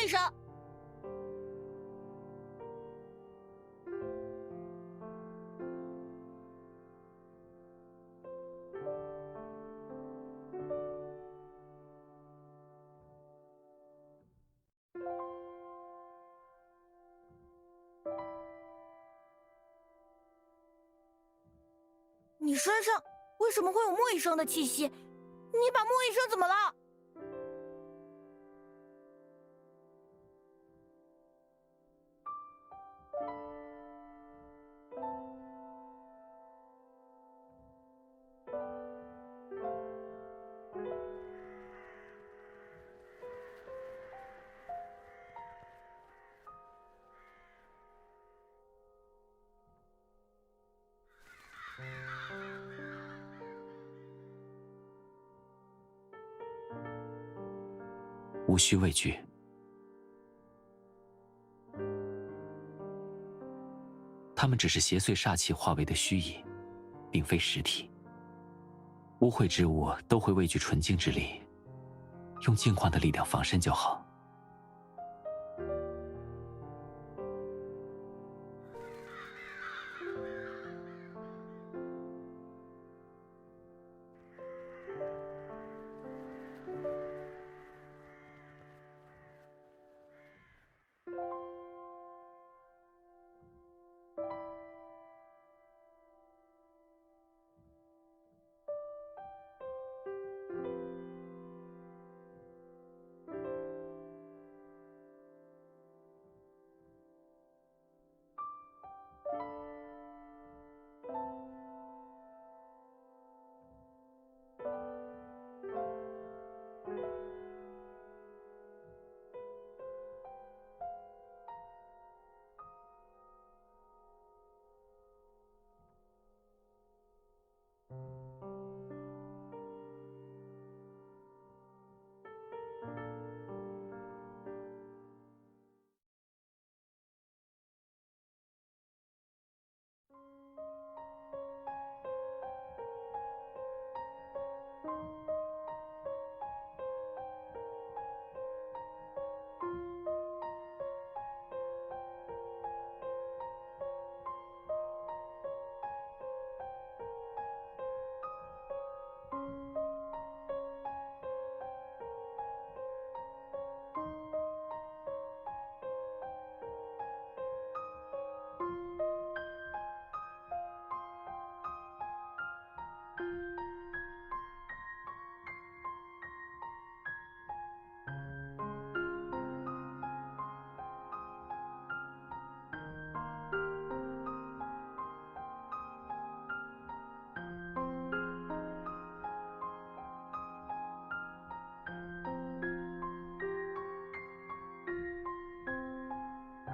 一声。你身上为什么会有莫医生的气息？你把莫医生怎么了？无需畏惧。他们只是邪祟煞气化为的虚影，并非实体。污秽之物都会畏惧纯净之力，用净化的力量防身就好。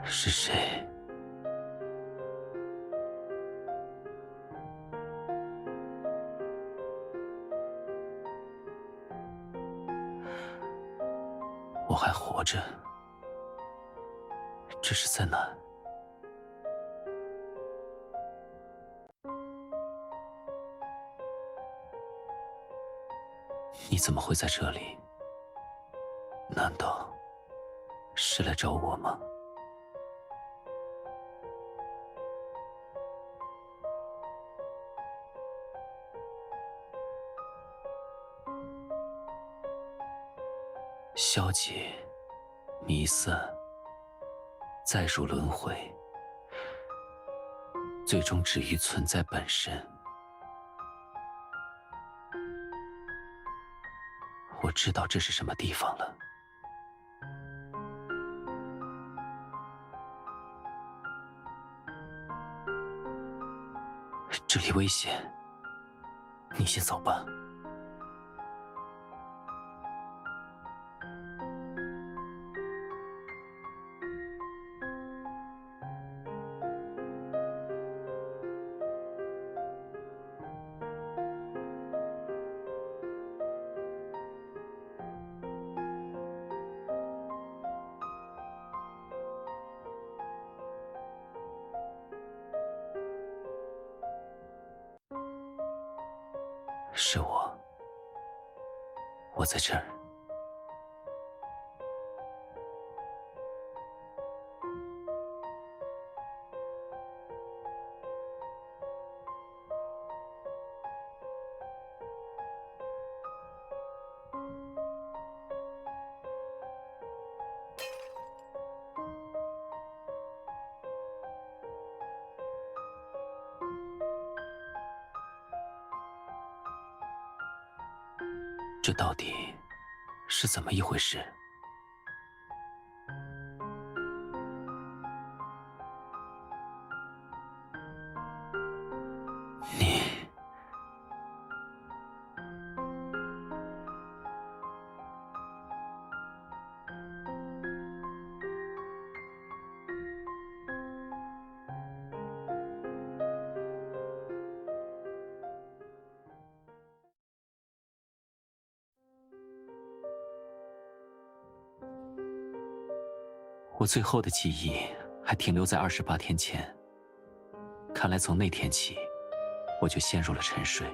是谁？我还活着，这是在哪？你怎么会在这里？难道是来找我吗？消解、弥散、再入轮回，最终止于存在本身。我知道这是什么地方了。这里危险，你先走吧。是我在这儿。这到底是怎么一回事？你我最后的记忆还停留在28天前。看来从那天起，我就陷入了沉睡。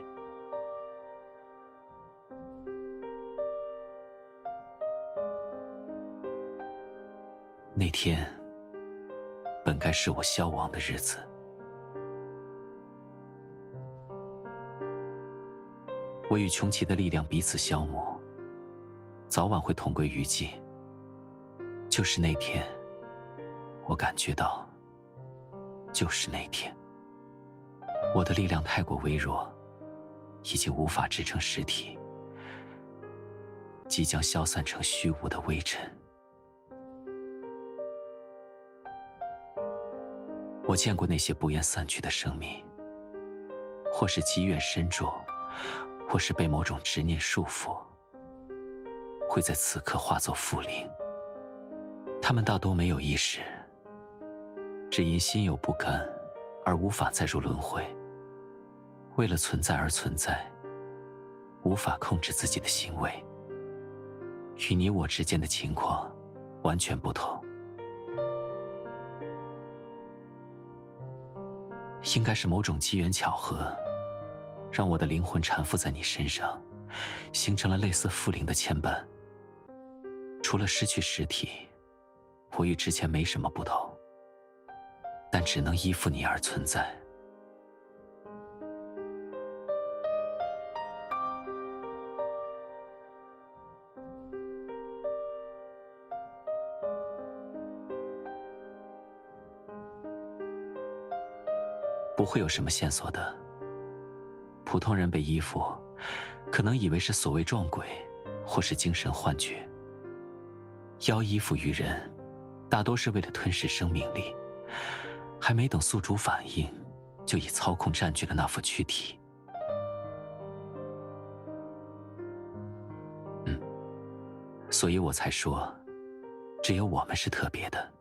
那天本该是我消亡的日子。我与穷奇的力量彼此消磨，早晚会同归于尽。就是那天，我感觉到，就是那天，我的力量太过微弱，已经无法支撑实体，即将消散成虚无的微尘。我见过那些不言散去的生命，或是积怨深重，或是被某种执念束缚，会在此刻化作负灵。他们大多没有意识，只因心有不甘而无法再入轮回，为了存在而存在，无法控制自己的行为。与你我之间的情况完全不同。应该是某种机缘巧合，让我的灵魂缠附在你身上，形成了类似附灵的牵绊。除了失去实体，我与之前没什么不同，但只能依附你而存在。不会有什么线索的。普通人被依附，可能以为是所谓撞鬼，或是精神幻觉。妖依附于人，大多是为了吞噬生命力，还没等宿主反应，就已操控占据了那副躯体。所以我才说，只有我们是特别的。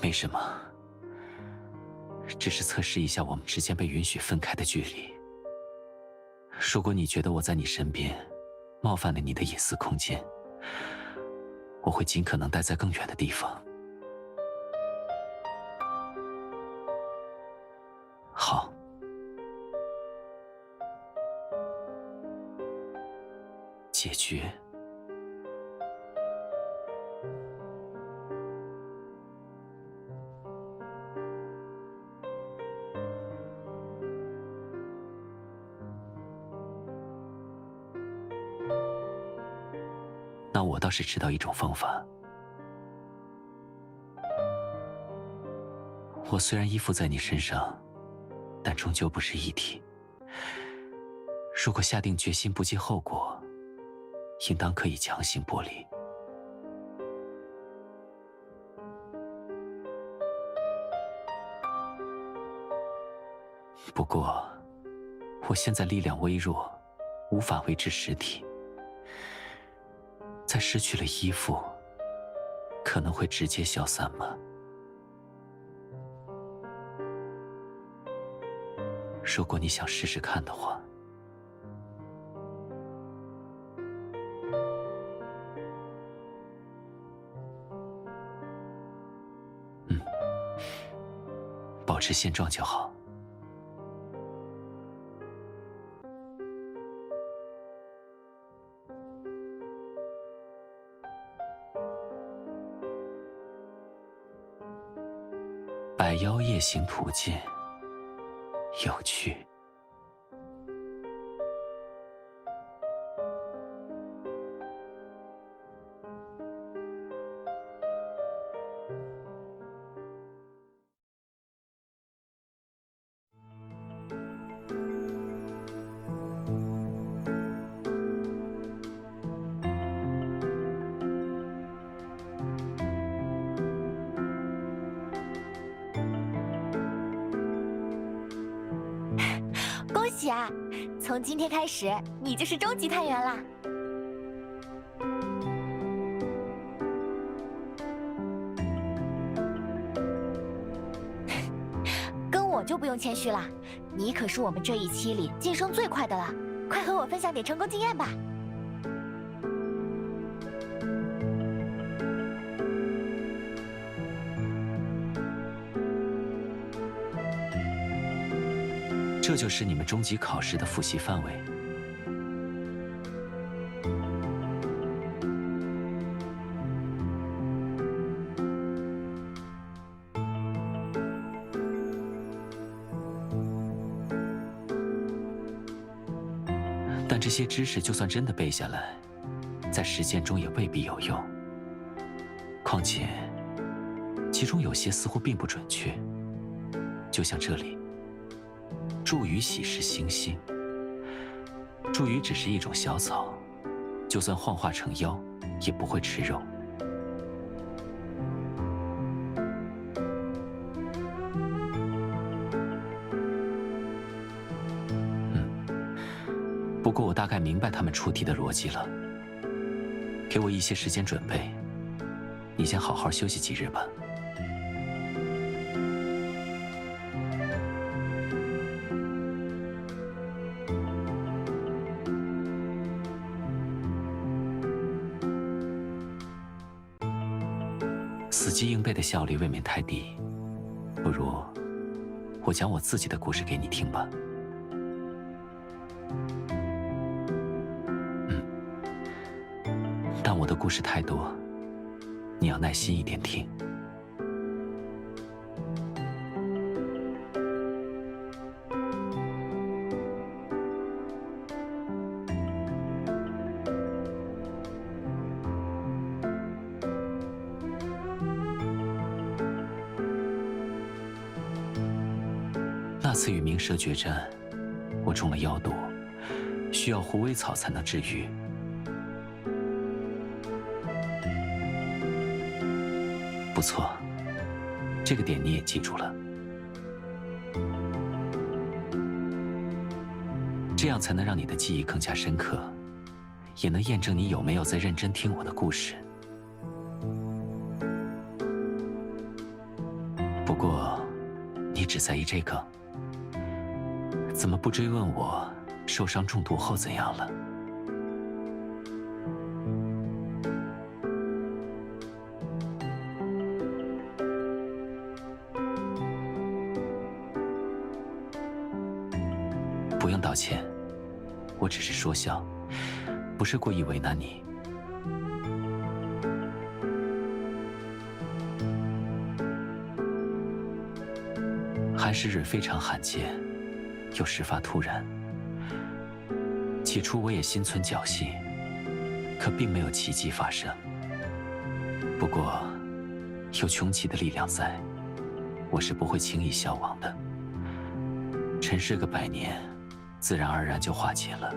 没什么，只是测试一下我们之间被允许分开的距离。如果你觉得我在你身边冒犯了你的隐私空间，我会尽可能待在更远的地方。好。解决。那我倒是知道一种方法。我虽然依附在你身上，但终究不是一体。如果下定决心不计后果，应当可以强行剥离。不过，我现在力量微弱，无法维持实体。在失去了依附，可能会直接消散吗？如果你想试试看的话。持现状就好。百妖夜行图鉴，有趣。恭喜啊！从今天开始，你就是终极探员啦。跟我就不用谦虚啦，你可是我们这一期里晋升最快的了。快和我分享点成功经验吧。这就是你们终极考试的复习范围。但这些知识就算真的背下来，在实践中也未必有用。况且，其中有些似乎并不准确，就像这里。祝雨喜是星星，祝雨只是一种小草，就算幻化成妖，也不会吃肉。不过我大概明白他们出题的逻辑了。给我一些时间准备，你先好好休息几日吧。死记硬背的效率未免太低，不如我讲我自己的故事给你听吧。但我的故事太多，你要耐心一点听。那次与冥蛇决战，我中了妖毒，需要狐尾草才能治愈。不错，这个点你也记住了。这样才能让你的记忆更加深刻，也能验证你有没有在认真听我的故事。不过，你只在意这个。怎么不追问我受伤中毒后怎样了？不用道歉，我只是说笑，不是故意为难你。寒食日非常罕见。又事发突然，起初我也心存侥幸，可并没有奇迹发生。不过，有穷奇的力量在，我是不会轻易消亡的。沉睡个100年，自然而然就化解了。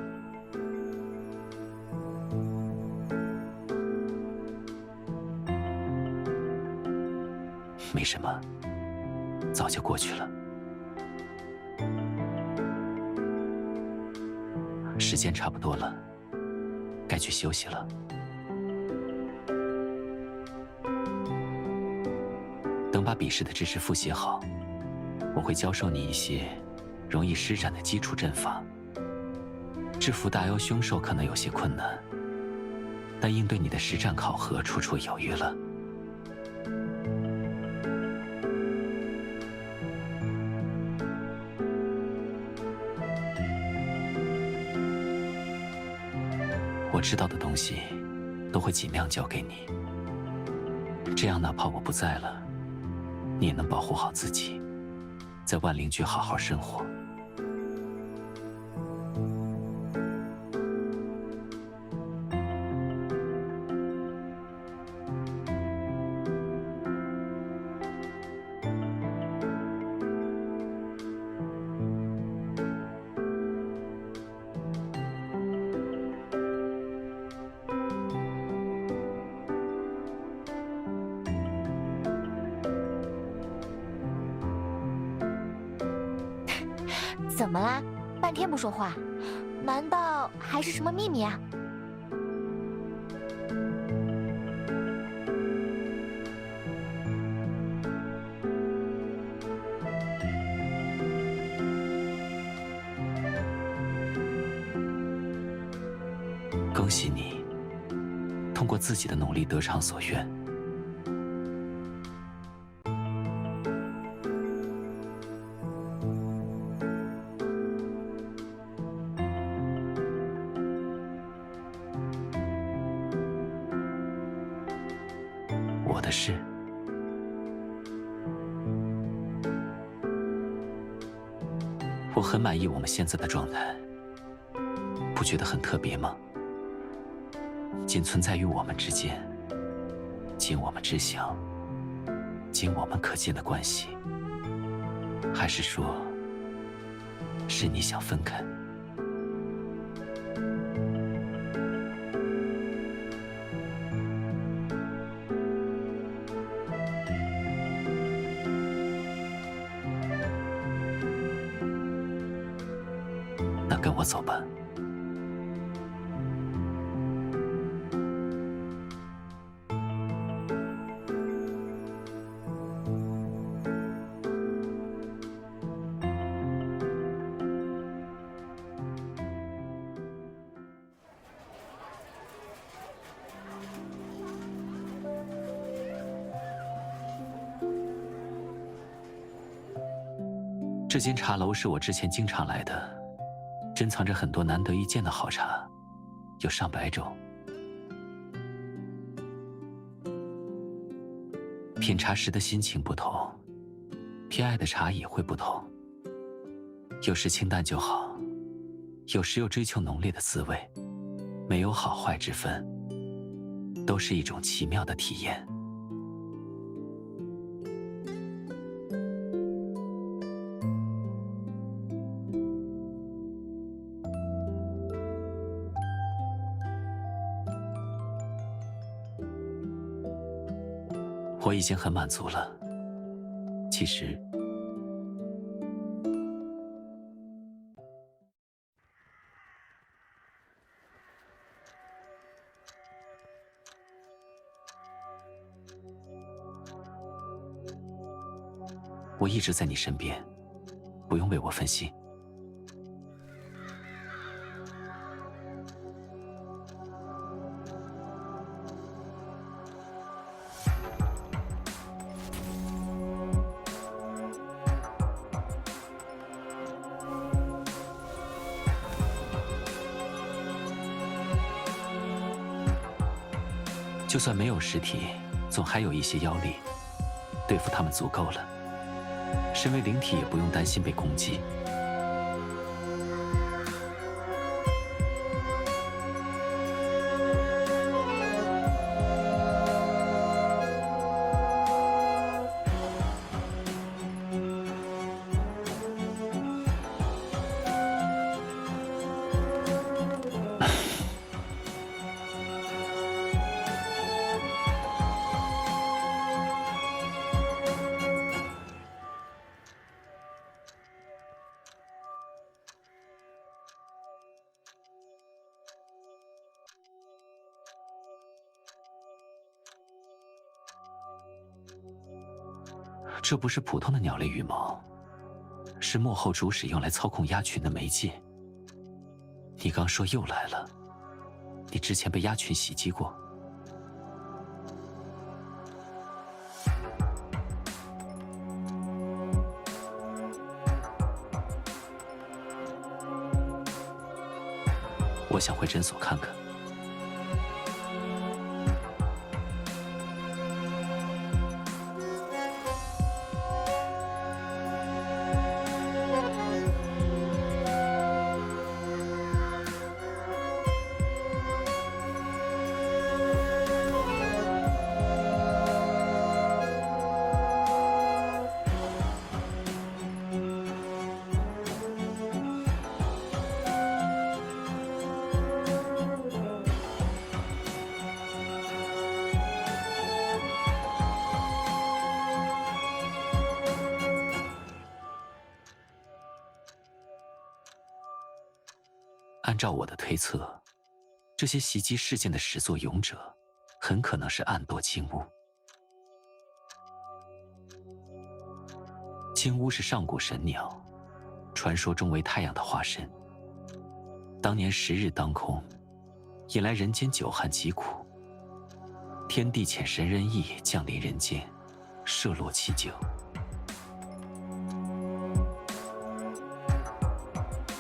没什么，早就过去了。时间差不多了，该去休息了。等把笔试的知识复习好，我会教授你一些容易施展的基础阵法。制服大妖凶兽可能有些困难，但应对你的实战考核绰绰有余了。我知道的东西，都会尽量教给你。这样，哪怕我不在了，你也能保护好自己，在万灵居好好生活。怎么啦？半天不说话，难道还是什么秘密啊？恭喜你，通过自己的努力得偿所愿。我的事，我很满意我们现在的状态，不觉得很特别吗？仅存在于我们之间，仅我们知晓，仅我们可见的关系，还是说，是你想分开？那跟我走吧。这间茶楼是我之前经常来的，珍藏着很多难得一见的好茶，有上百种。品茶时的心情不同，偏爱的茶也会不同。有时清淡就好，有时又追求浓烈的滋味，没有好坏之分，都是一种奇妙的体验。我已经很满足了。其实，我一直在你身边，不用为我分心。就算没有实体，总还有一些妖力，对付他们足够了。身为灵体，也不用担心被攻击。这不是普通的鸟类羽毛，是幕后主使用来操控鸭群的媒介。你刚说又来了，你之前被鸭群袭击过？我想回诊所看看。按照我的推测，这些袭击事件的始作俑者，很可能是暗堕金乌。金乌是上古神鸟，传说中为太阳的化身。当年10日当空，引来人间久旱疾苦，天帝遣神人羿降临人间，射落其九。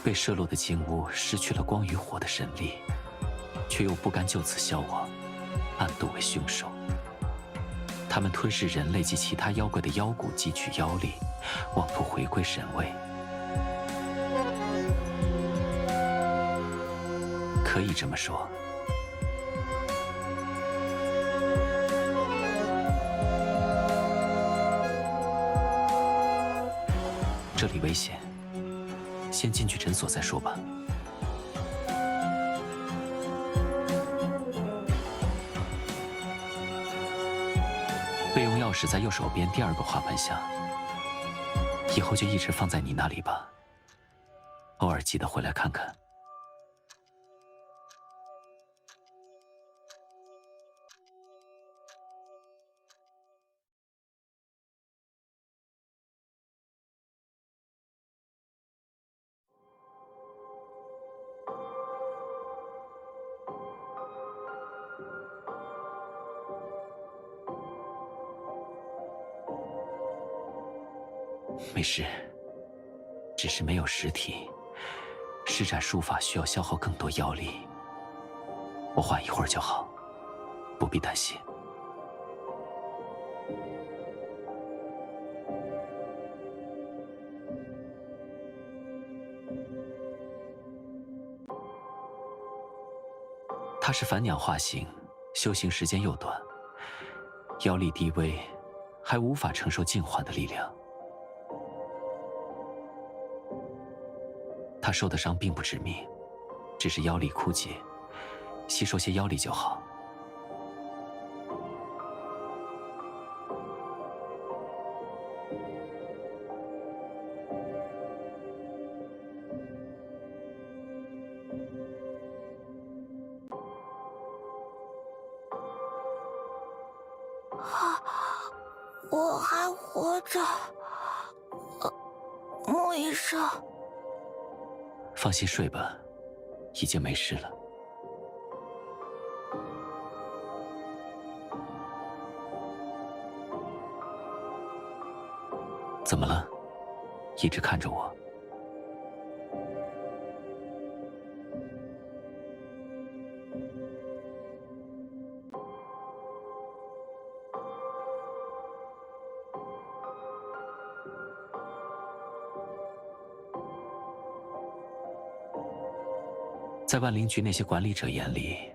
被射落的金乌失去了光与火的神力，却又不甘就此消亡，暗堕为凶手。他们吞噬人类及其他妖怪的妖骨，汲取妖力，妄图回归神位。可以这么说。这里危险，先进去诊所再说吧。备用钥匙在右手边第2个花盆下，以后就一直放在你那里吧。偶尔记得回来看看。没事，只是没有实体，施展术法需要消耗更多妖力。我缓一会儿就好，不必担心。它是凡鸟化形，修行时间又短，妖力低微，还无法承受净化的力量。他受的伤并不致命，只是妖力枯竭，吸收些妖力就好。我还活着，穆医生。放心睡吧，已经没事了。怎么了？一直看着我。在万灵局那些管理者眼里，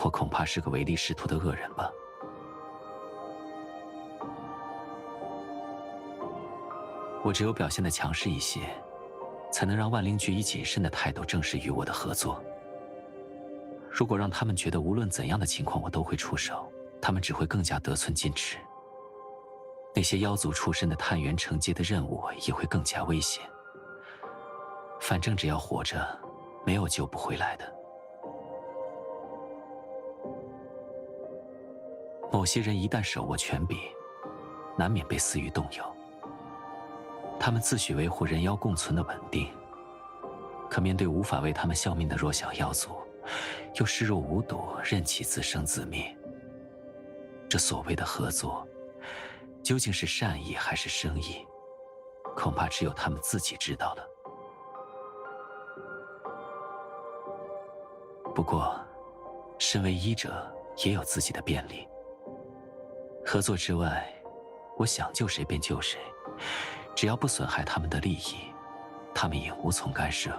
我恐怕是个唯利是图的恶人吧。我只有表现得强势一些，才能让万灵局以谨慎的态度正视与我的合作。如果让他们觉得无论怎样的情况我都会出手，他们只会更加得寸进尺。那些妖族出身的探员承接的任务也会更加危险。反正只要活着，没有救不回来的。某些人一旦手握权柄，难免被私欲动摇。他们自诩维护人妖共存的稳定，可面对无法为他们效命的弱小妖族，又视若无睹，任其自生自灭。这所谓的合作，究竟是善意还是生意，恐怕只有他们自己知道了。不过，身为医者，也有自己的便利。合作之外，我想救谁便救谁，只要不损害他们的利益，他们也无从干涉。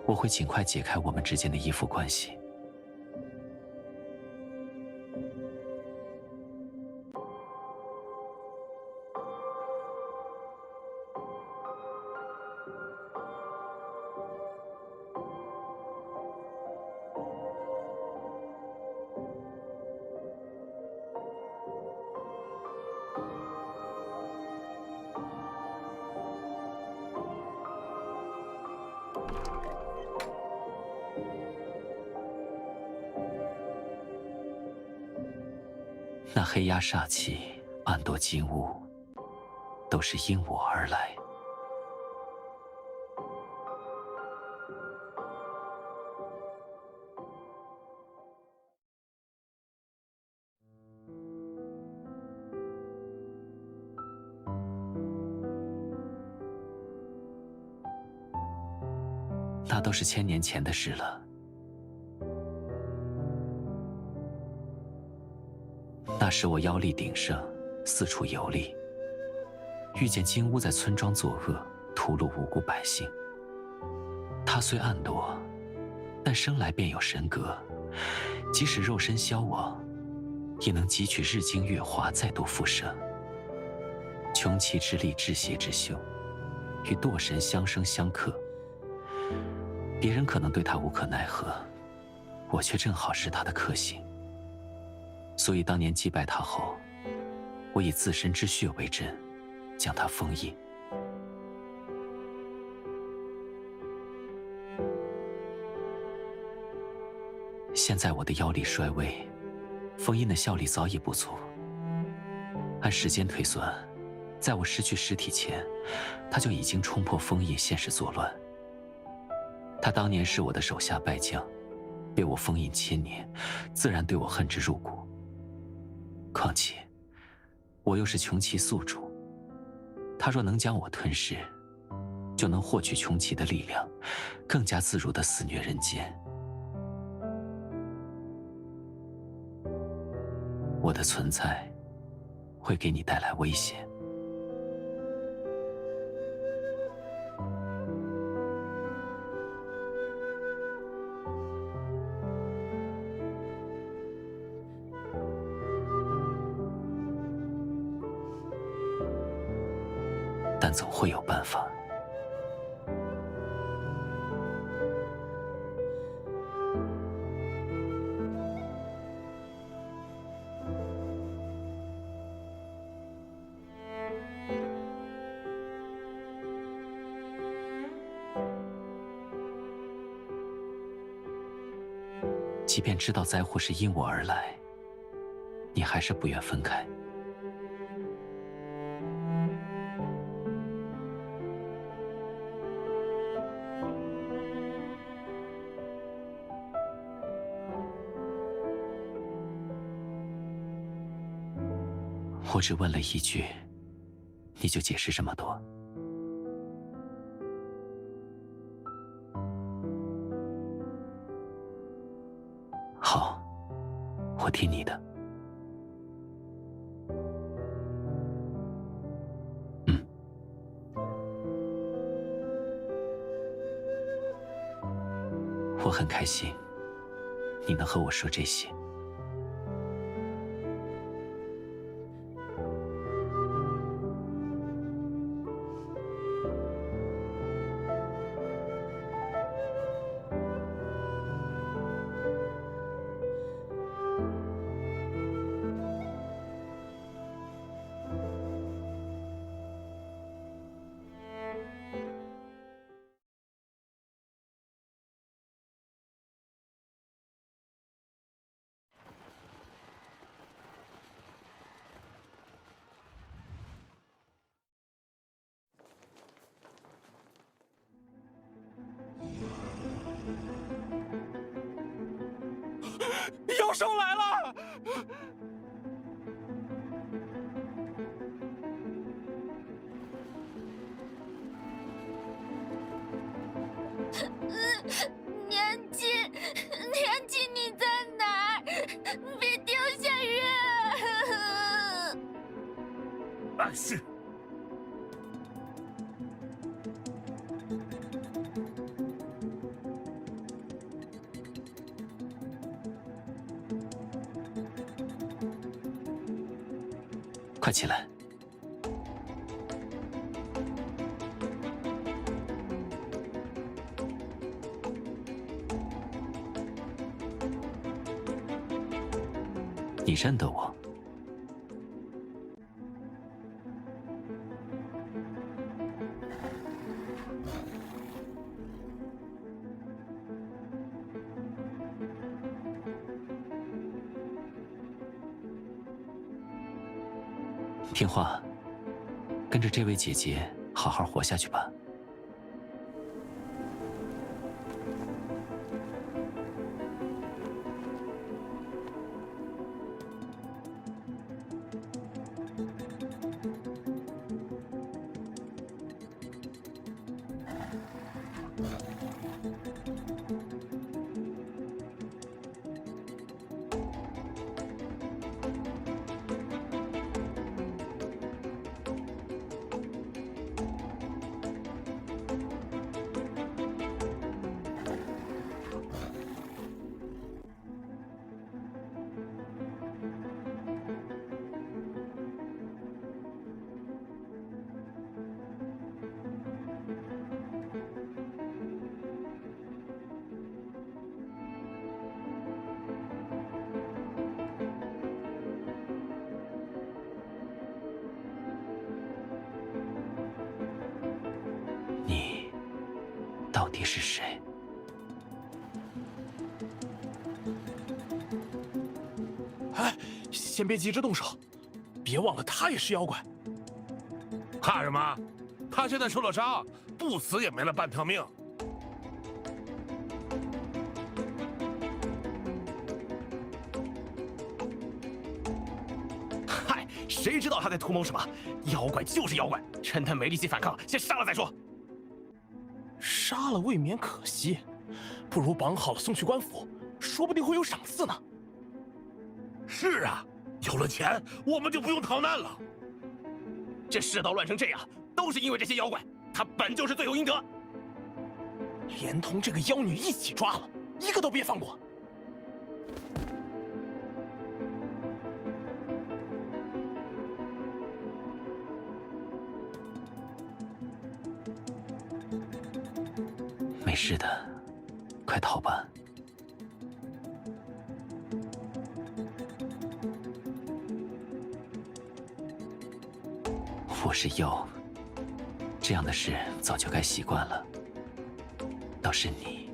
我会尽快解开我们之间的依附关系。那黑压煞气，暗夺金乌，都是因我而来。那都是1000年前的事了。那时我妖力鼎盛，四处游历，遇见金乌在村庄作恶，屠戮无辜百姓。他虽暗夺，但生来便有神格，即使肉身消亡，也能汲取日精月华，再度复生。穷奇之力，至邪之修，与堕神相生相克。别人可能对他无可奈何，我却正好是他的克星。所以当年击败他后，我以自身之血为阵，将他封印。现在我的妖力衰微，封印的效力早已不足。按时间推算，在我失去实体前，他就已经冲破封印，现世作乱。他当年是我的手下败将，被我封印1000年，自然对我恨之入骨。况且，我又是穷奇宿主，他若能将我吞噬，就能获取穷奇的力量，更加自如地肆虐人间。我的存在会给你带来危险。但总会有办法。即便知道灾祸是因我而来，你还是不愿分开。我只问了一句，你就解释这么多。好，我听你的。我很开心，你能和我说这些。妖兽来了！年纪，你在哪儿？别丢下人！办事。快起来！你认得我？听话，跟着这位姐姐好好活下去吧。你到底是谁？哎，先别急着动手，别忘了他也是妖怪。怕什么？他现在受了伤，不死也没了半条命。嗨，谁知道他在图谋什么？妖怪就是妖怪，趁他没力气反抗，先杀了再说。杀了未免可惜，不如绑好了送去官府，说不定会有赏赐呢。是啊，有了钱，我们就不用逃难了。这世道乱成这样，都是因为这些妖怪，他本就是罪有应得。连同这个妖女一起抓了，一个都别放过。没事的，快逃吧。我是妖，这样的事早就该习惯了。倒是你，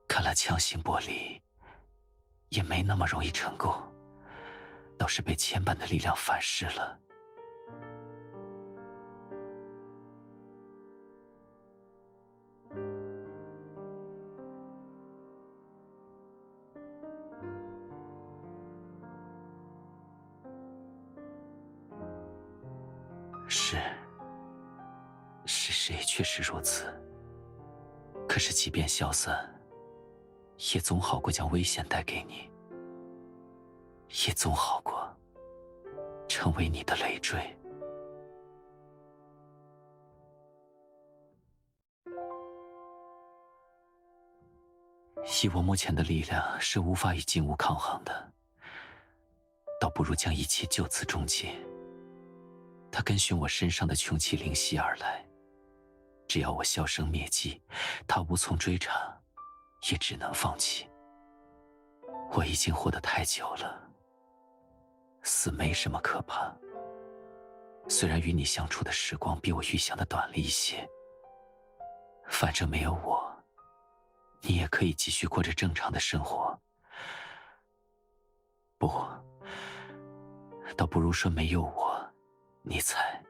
看来强行剥离也没那么容易成功，倒是被牵绊的力量反噬了。是谁确实如此。可是即便消散，也总好过将危险带给你，也总好过成为你的累赘。以我目前的力量是无法与静物抗衡的，倒不如将一切就此终结。他跟循我身上的穷气灵犀而来，只要我销声灭迹，他无从追查，也只能放弃。我已经活得太久了，死没什么可怕。虽然与你相处的时光比我预想的短了一些，反正没有我，你也可以继续过着正常的生活。不，倒不如说没有我，你才……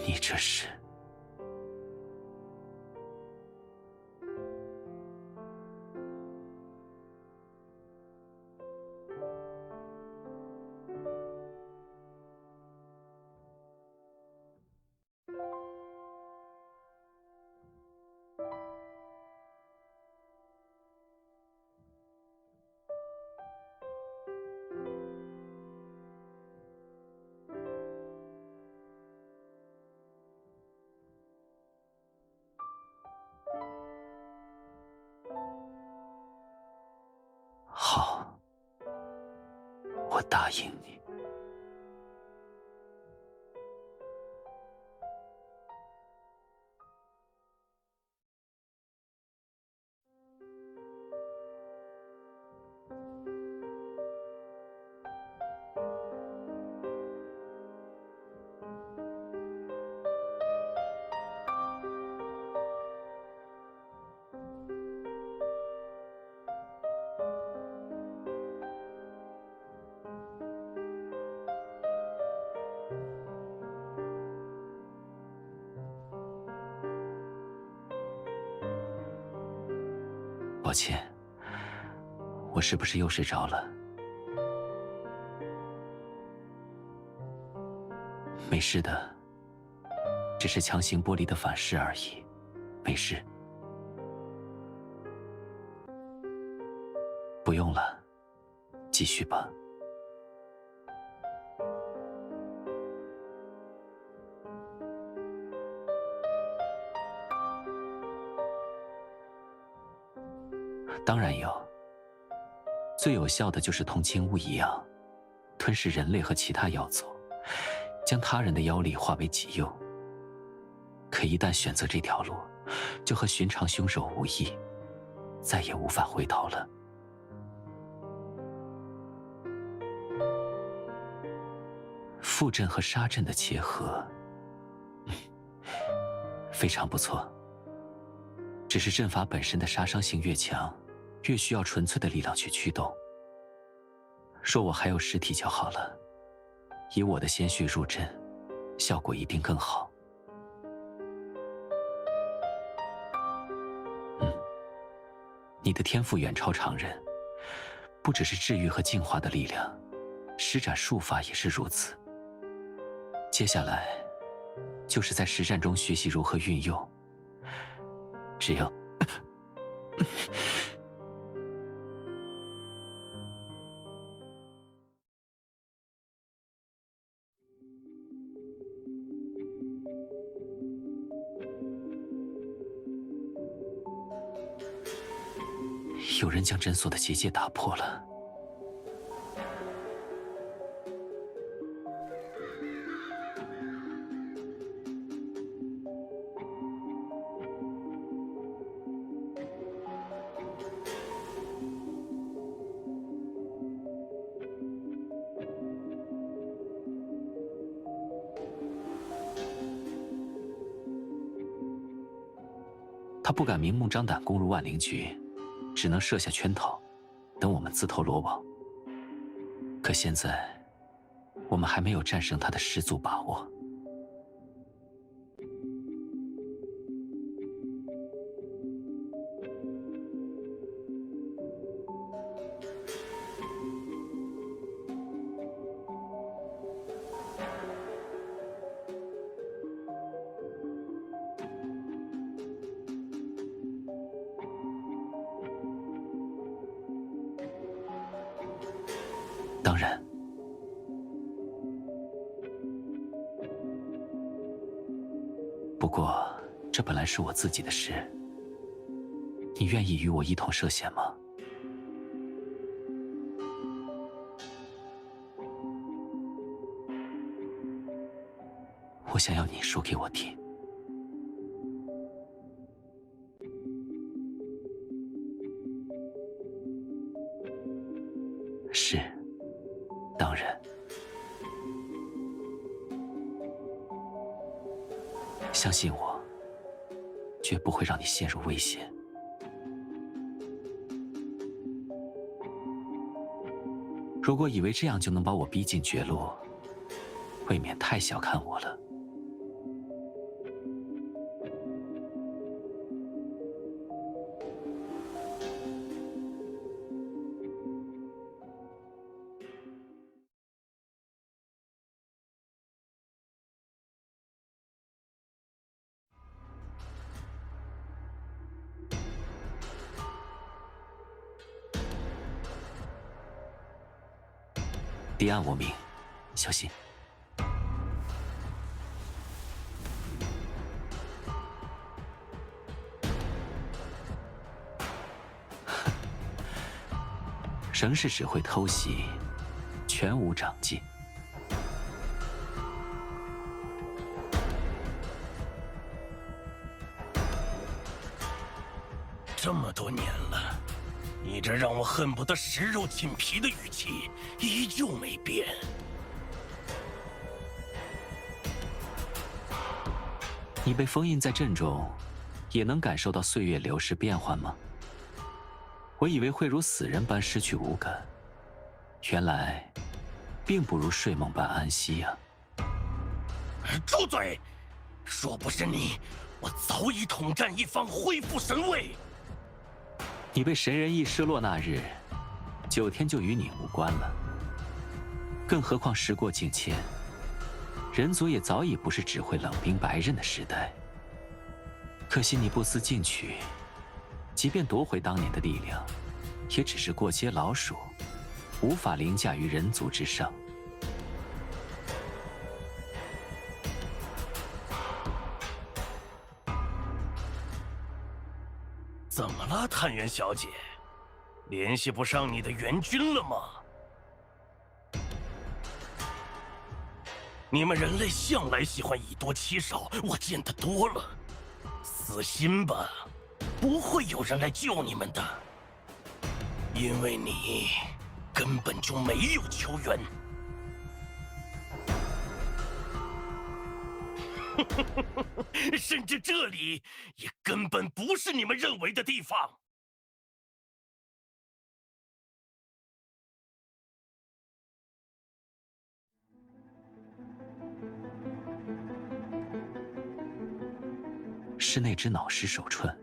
你这是……好，我答应你。抱歉，我是不是又睡着了？没事的，只是强行剥离的反噬而已，没事。不用了，继续吧。当然有，最有效的就是同青乌一样，吞噬人类和其他妖族，将他人的妖力化为己用。可一旦选择这条路，就和寻常凶手无异，再也无法回头了。附阵和杀阵的结合，非常不错。只是阵法本身的杀伤性越强，越需要纯粹的力量去驱动。若我还有实体就好了，以我的鲜血入阵，效果一定更好。你的天赋远超常人，不只是治愈和净化的力量，施展术法也是如此。接下来，就是在实战中学习如何运用。只有有人将诊所的结界打破了。他不敢明目张胆攻入万灵局，只能设下圈套，等我们自投罗网。可现在，我们还没有战胜他的十足把握。当然，不过这本来是我自己的事，你愿意与我一同涉险吗？我想要你说给我听。是，当然。相信我，绝不会让你陷入危险。如果以为这样就能把我逼进绝路，未免太小看我了。离岸无名，小心。仍是只会偷袭，全无长进。这么多年了，你这让我恨不得食肉寝皮的语气依旧没变。你被封印在阵中，也能感受到岁月流逝变幻吗？我以为会如死人般失去五感，原来并不如睡梦般安息呀。住嘴！若不是你，我早已统战一方，恢复神位。你被神人意失落那日，9天就与你无关了。更何况时过境迁，人族也早已不是只会冷兵白刃的时代。可惜你不思进取。即便夺回当年的力量，也只是过街老鼠，无法凌驾于人族之上。怎么了，探员小姐？联系不上你的援军了吗？你们人类向来喜欢以多欺少，我见得多了。死心吧！不会有人来救你们的，因为你根本就没有求援。甚至这里也根本不是你们认为的地方。是那只脑尸手串。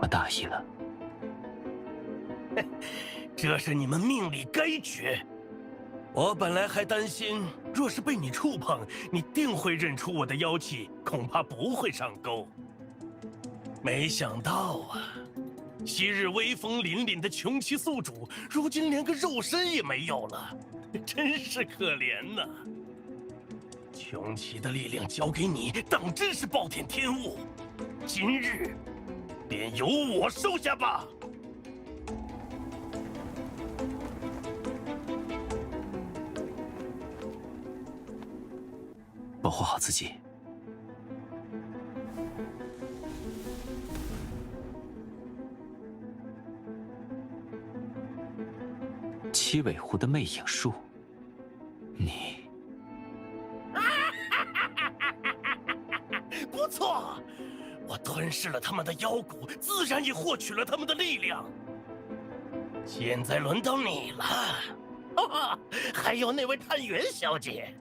我大意了。这是你们命里该绝。我本来还担心，若是被你触碰，你定会认出我的妖气，恐怕不会上钩。没想到啊，昔日威风凛凛的穷奇宿主，如今连个肉身也没有了，真是可怜呐。穷奇的力量交给你，当真是暴殄天物。今日便由我收下吧。保护好自己。七尾狐的魅影术，你不错，我吞噬了他们的妖骨，自然也获取了他们的力量。现在轮到你了，哈哈，还有那位探员小姐，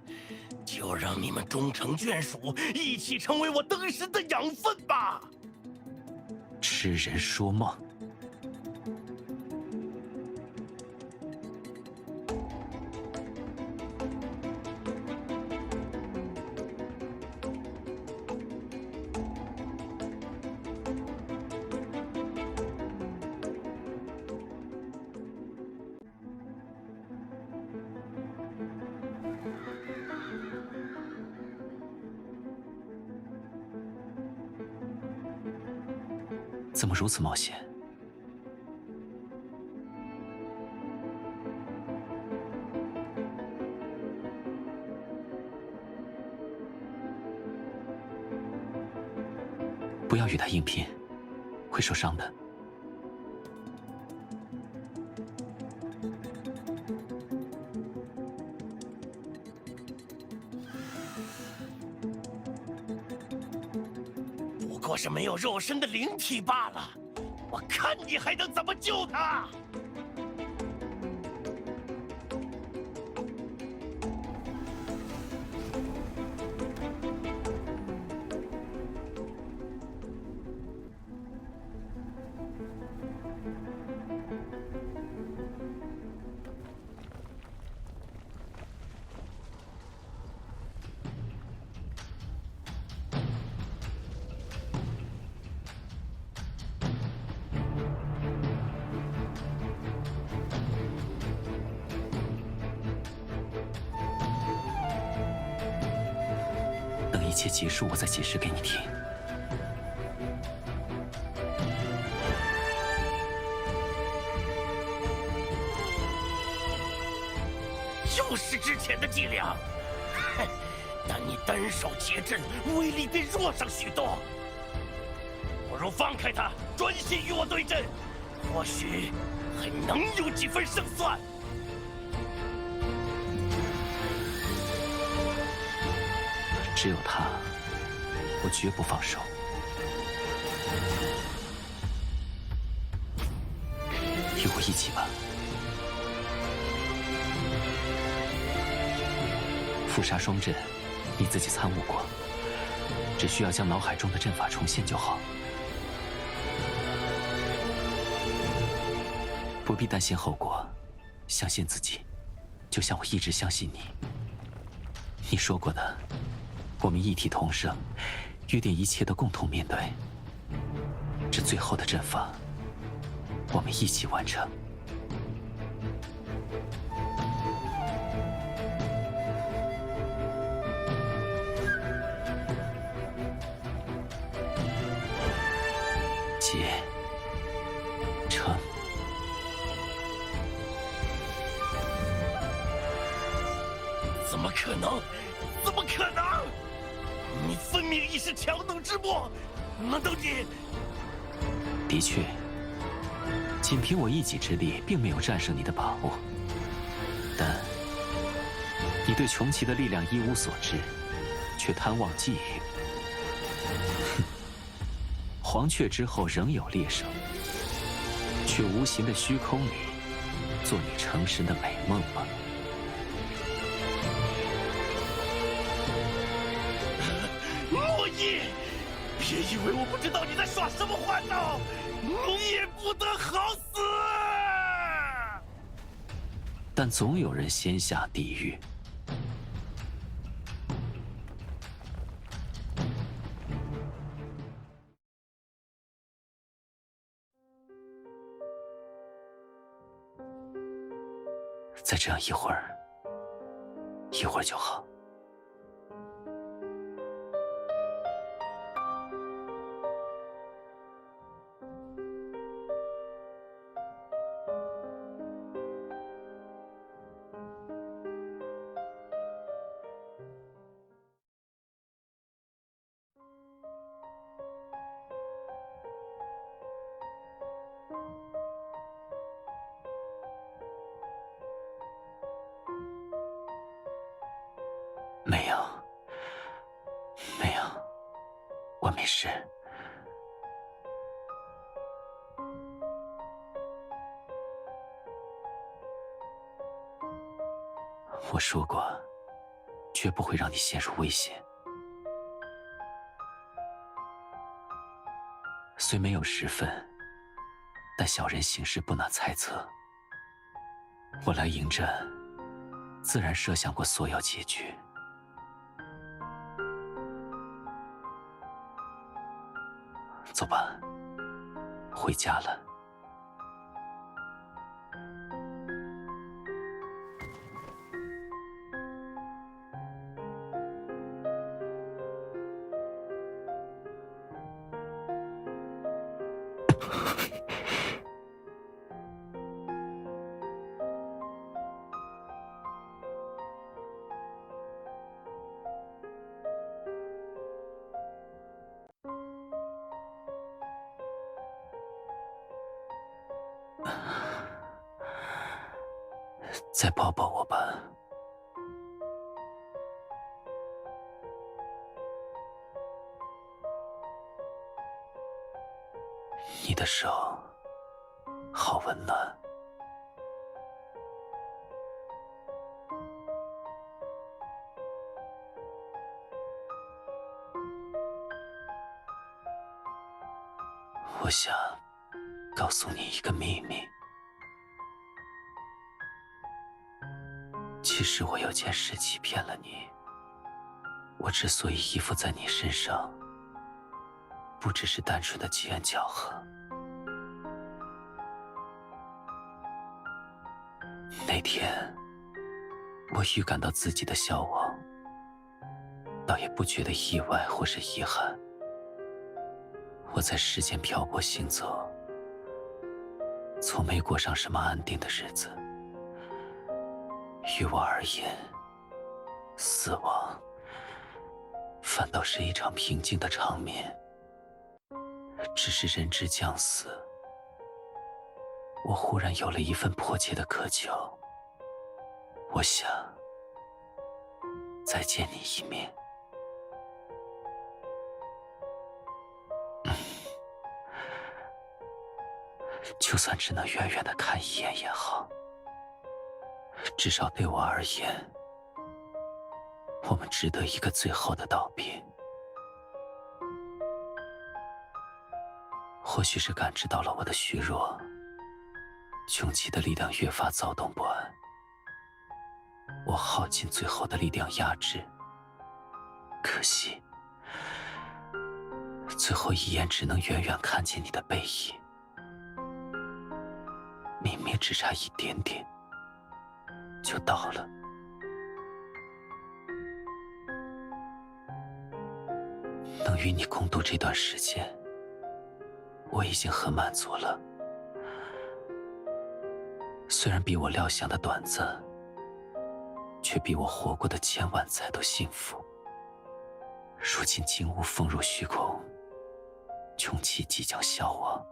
就让你们终成眷属，一起成为我灯神的养分吧。痴人说梦。怎么如此冒险？不要与他硬拼，会受伤的。不过是没有肉身的灵体罢了，我看你还能怎么救他！等一切结束，我再解释给你听。又是之前的伎俩，哼！但你单手结阵，威力便弱上许多。不如放开他，专心与我对阵，或许还能有几分胜算。只有他，我绝不放手。与我一起吧。覆杀双阵，你自己参悟过，只需要将脑海中的阵法重现就好，不必担心后果，相信自己，就像我一直相信你。你说过的，我们一体同生，约定一切都共同面对。这最后的阵法，我们一起完成。结成。怎么可能？怎么可能？你分明已是强弩之末，难道你……的确，仅凭我一己之力，并没有战胜你的把握。但你对穷奇的力量一无所知，却贪妄觊觎。哼！黄雀之后仍有猎手，却无形的虚空里，做你成神的美梦吧。莫弈！别以为我不知道你在耍什么花招，你也不得好死！但总有人先下地狱。再这样一会儿，一会儿就好。没有，没有，我没事。我说过，绝不会让你陷入危险。虽没有实分，但小人行事不难猜测。我来迎战，自然设想过所有结局。走吧，回家了。再抱抱我吧。你的手好温暖。我想告诉你一个秘密。其实我有件事欺骗了你。我之所以依附在你身上，不只是单纯的机缘巧合。那天，我预感到自己的消亡，倒也不觉得意外或是遗憾。我在世间漂泊行走，从没过上什么安定的日子。于我而言，死亡反倒是一场平静的场面。只是人之将死，我忽然有了一份迫切的渴求。我想再见你一面。就算只能远远地看一眼也好，至少对我而言，我们值得一个最后的道别。或许是感知到了我的虚弱，穷奇的力量越发躁动不安。我耗尽最后的力量压制，可惜最后一眼只能远远看见你的背影，明明只差一点点就到了。能与你共度这段时间，我已经很满足了。虽然比我料想的短暂，却比我活过的千万载都幸福。如今金乌封入虚空，穷奇即将消亡，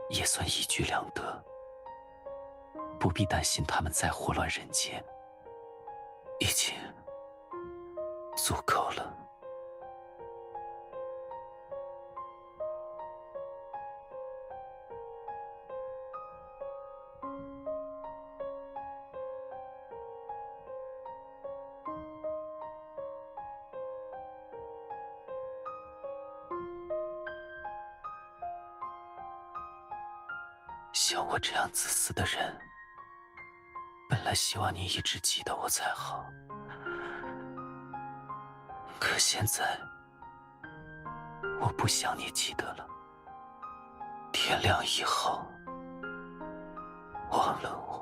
也算一举两得。不必担心他们再祸乱人间，已经足够了。像我这样自私的人，本来希望你一直记得我才好，可现在我不想你记得了。天亮以后，忘了我。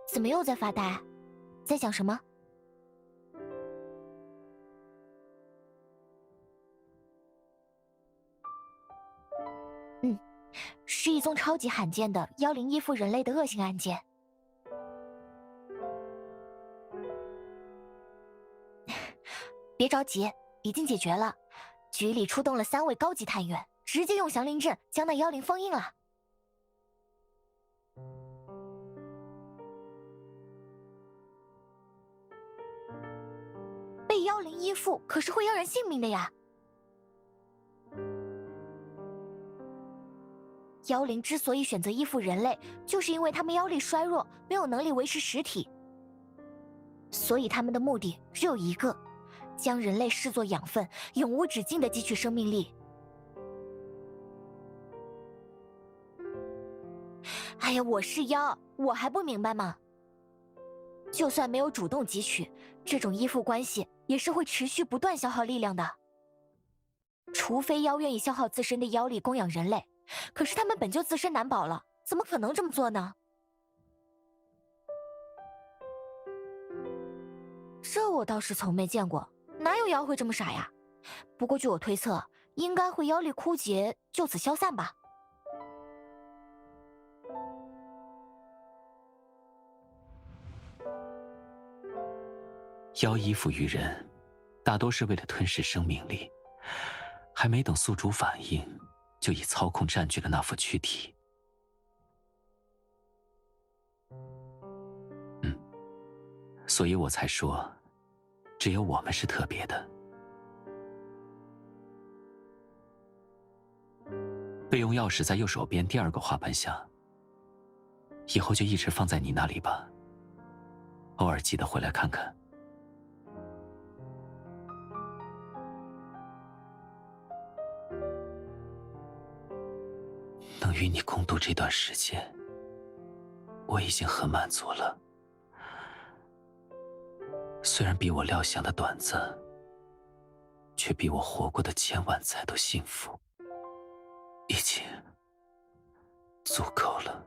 怎么又在发呆？在想什么？是一宗超级罕见的妖灵依附人类的恶性案件。别着急，已经解决了。局里出动了3位高级探员，直接用降灵阵将那妖灵封印了。被妖灵依附可是会要人性命的呀！妖灵之所以选择依附人类，就是因为他们妖力衰弱，没有能力维持实体，所以他们的目的只有一个：将人类视作养分，永无止境地汲取生命力。哎呀，我是妖，我还不明白吗？就算没有主动汲取，这种依附关系也是会持续不断消耗力量的。除非妖愿意消耗自身的妖力供养人类，可是他们本就自身难保了，怎么可能这么做呢？这我倒是从没见过，哪有妖会这么傻呀？不过据我推测，应该会妖力枯竭，就此消散吧。妖依附于人，大多是为了吞噬生命力，还没等宿主反应，就已操控占据了那副躯体。所以我才说，只有我们是特别的。备用钥匙在右手边第2个花盆下。以后就一直放在你那里吧，偶尔记得回来看看。能与你共度这段时间，我已经很满足了。虽然比我料想的短暂，却比我活过的千万载都幸福，已经足够了。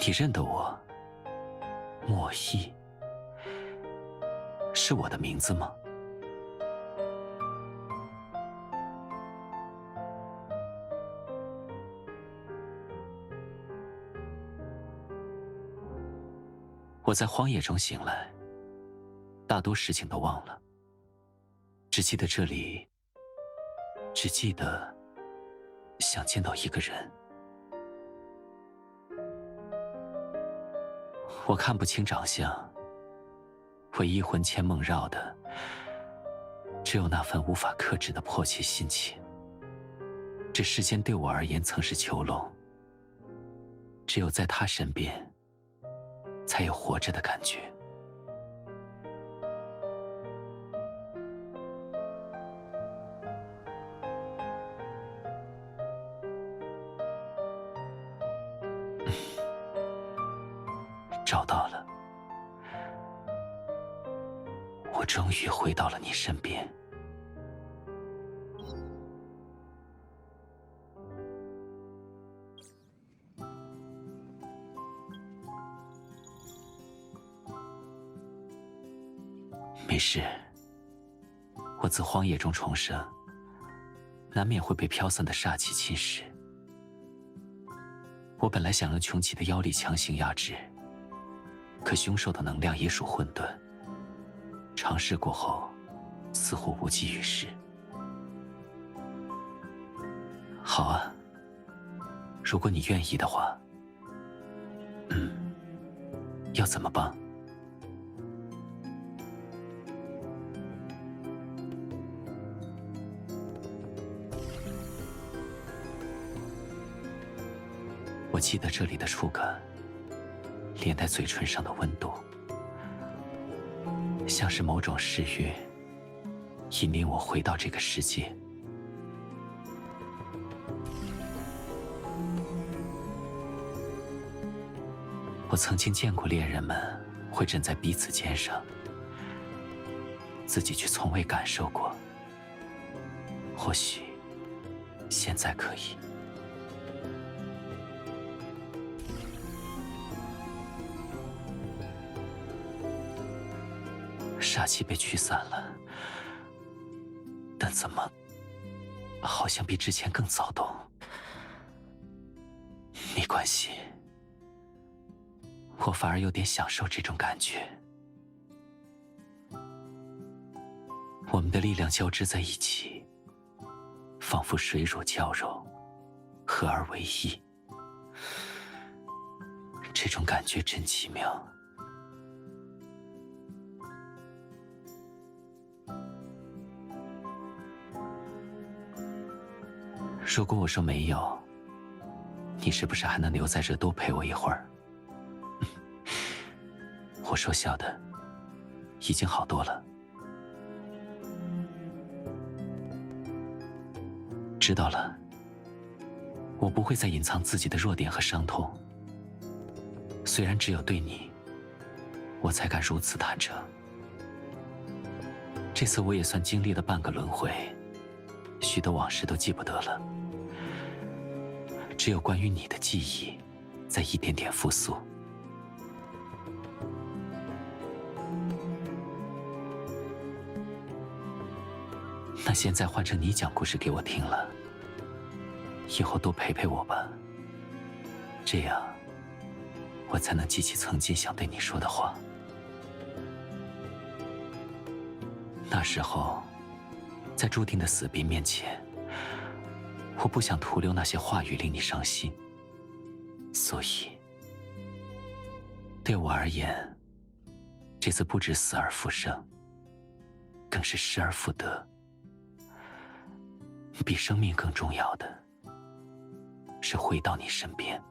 你认得我？莫弈，是我的名字吗？我在荒野中醒来，大多事情都忘了，只记得这里，只记得想见到一个人。我看不清长相，唯一魂牵梦绕的，只有那份无法克制的迫切心情。这世间对我而言曾是囚笼，只有在他身边，才有活着的感觉。找到了，我终于回到了你身边。没事，我自荒野中重生，难免会被飘散的煞气侵蚀。我本来想用穷奇的妖力强行压制，可凶兽的能量也属混沌，尝试过后，似乎无济于事。好啊，如果你愿意的话，要怎么帮？我记得这里的触感，连带嘴唇上的温度，像是某种誓约，引领我回到这个世界。我曾经见过恋人们会枕在彼此肩上，自己却从未感受过。或许现在可以。煞气被驱散了，但怎么好像比之前更躁动？没关系，我反而有点享受这种感觉。我们的力量交织在一起，仿佛水乳交融，合而为一。这种感觉真奇妙。如果我说没有，你是不是还能留在这多陪我一会儿？我说笑的，已经好多了。知道了，我不会再隐藏自己的弱点和伤痛。虽然只有对你，我才敢如此坦诚。这次我也算经历了半个轮回，许多往事都记不得了，只有关于你的记忆，在一点点复苏。那现在换成你讲故事给我听了，以后多陪陪我吧，这样我才能记起曾经想对你说的话。那时候，在注定的死别面前，我不想徒留那些话语令你伤心，所以，对我而言，这次不止死而复生，更是失而复得。比生命更重要的，是回到你身边。